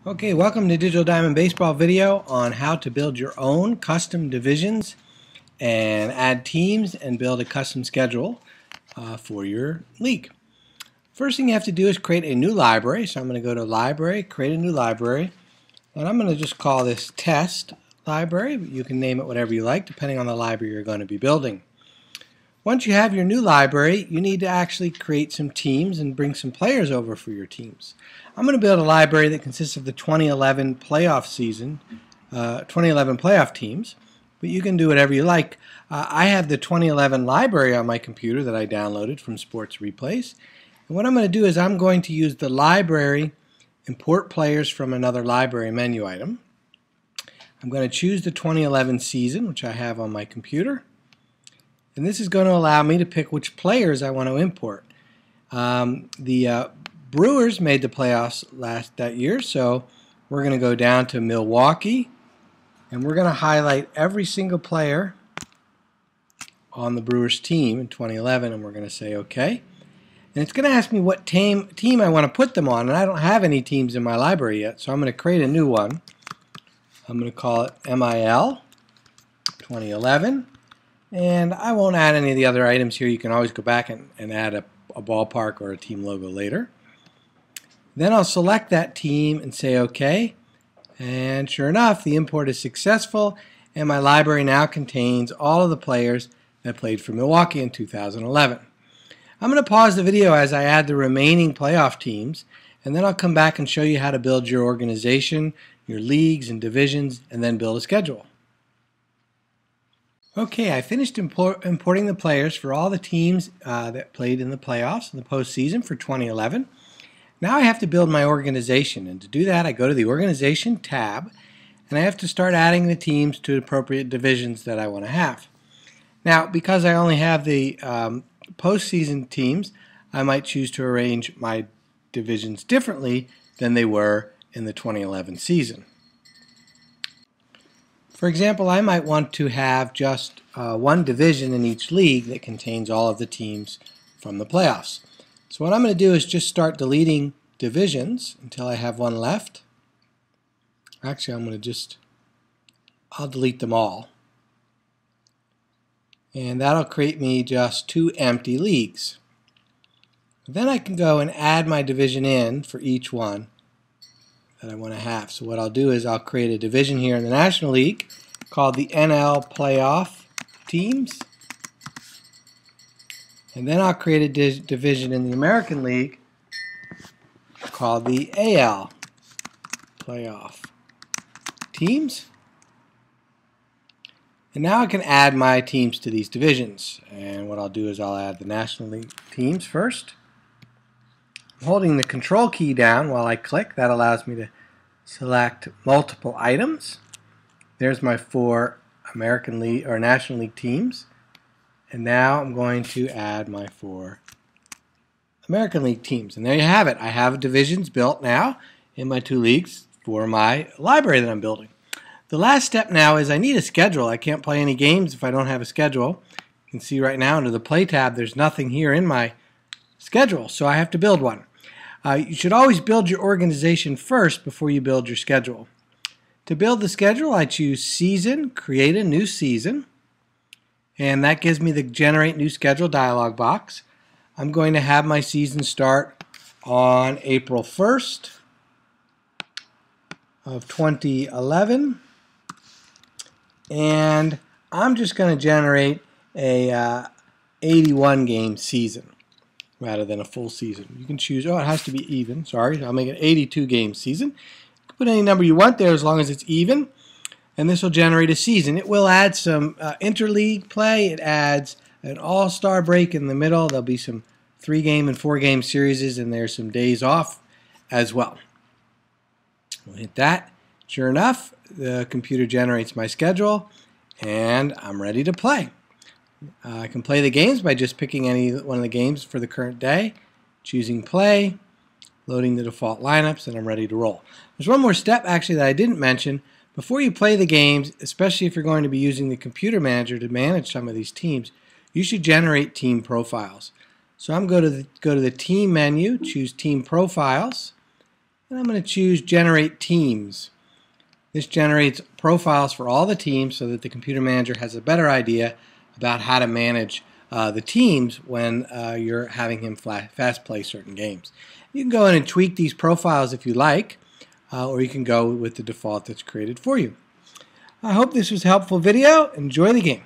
Okay, welcome to Digital Diamond Baseball video on how to build your own custom divisions and add teams and build a custom schedule for your league. First thing you have to do is create a new library. So I'm going to go to Library, create a new library, and I'm going to just call this Test Library. You can name it whatever you like depending on the library you're going to be building. Once you have your new library, you need to actually create some teams and bring some players over for your teams. I'm going to build a library that consists of the 2011 playoff season, 2011 playoff teams, but you can do whatever you like. I have the 2011 library on my computer that I downloaded from Sports Replays. And what I'm going to do is I'm going to use the library import players from another library menu item. I'm going to choose the 2011 season, which I have on my computer. And this is going to allow me to pick which players I want to import. The Brewers made the playoffs that year, so we're going to go down to Milwaukee, and we're going to highlight every single player on the Brewers team in 2011, and we're going to say OK. And it's going to ask me what team I want to put them on, and I don't have any teams in my library yet, so I'm going to create a new one. I'm going to call it MIL 2011. And I won't add any of the other items here. You can always go back and add a ballpark or a team logo later. Then I'll select that team and say OK. And sure enough, the import is successful, and my library now contains all of the players that played for Milwaukee in 2011. I'm going to pause the video as I add the remaining playoff teams, and then I'll come back and show you how to build your organization, your leagues and divisions, and then build a schedule. Okay, I finished importing the players for all the teams that played in the playoffs in the postseason for 2011. Now I have to build my organization, and to do that I go to the Organization tab, and I have to start adding the teams to appropriate divisions that I want to have. Now, because I only have the postseason teams, I might choose to arrange my divisions differently than they were in the 2011 season. For example, I might want to have just one division in each league that contains all of the teams from the playoffs. So what I'm going to do is just start deleting divisions until I have one left. Actually, I'll delete them all. And that'll create me just 2 empty leagues. Then I can go and add my division in for each one that I want to have. So what I'll do is I'll create a division here in the National League called the NL Playoff Teams. And then I'll create a division in the American League called the AL Playoff Teams. And now I can add my teams to these divisions. And what I'll do is I'll add the National League teams first. I'm holding the Control key down while I click. That allows me to select multiple items. There's my 4 American League or National League teams. And now I'm going to add my 4 American League teams. And there you have it. I have divisions built now in my 2 leagues for my library that I'm building. The last step now is I need a schedule. I can't play any games if I don't have a schedule. You can see right now under the Play tab there's nothing here in my schedule, so I have to build one. You should always build your organization first before you build your schedule. To build the schedule, I choose Season, Create a New Season, and that gives me the Generate New Schedule dialog box. I'm going to have my season start on April 1st of 2011, and I'm just going to generate a 81 game season rather than a full season. You can choose, it has to be even, sorry, I'll make it 82 game season. You can put any number you want there as long as it's even, and this will generate a season. It will add some interleague play. It adds an all-star break in the middle. There'll be some 3-game and 4-game series, and there's some days off as well. We'll hit that. Sure enough, the computer generates my schedule, and I'm ready to play. I can play the games by just picking any one of the games for the current day, choosing play, loading the default lineups, and I'm ready to roll. There's one more step actually that I didn't mention. Before you play the games, especially if you're going to be using the computer manager to manage some of these teams, you should generate team profiles. So I'm going to go to the team menu, choose team profiles, and I'm going to choose Generate Teams. This generates profiles for all the teams so that the computer manager has a better idea about how to manage the teams when you're having him fast play certain games. You can go in and tweak these profiles if you like, or you can go with the default that's created for you. I hope this was a helpful video. Enjoy the game.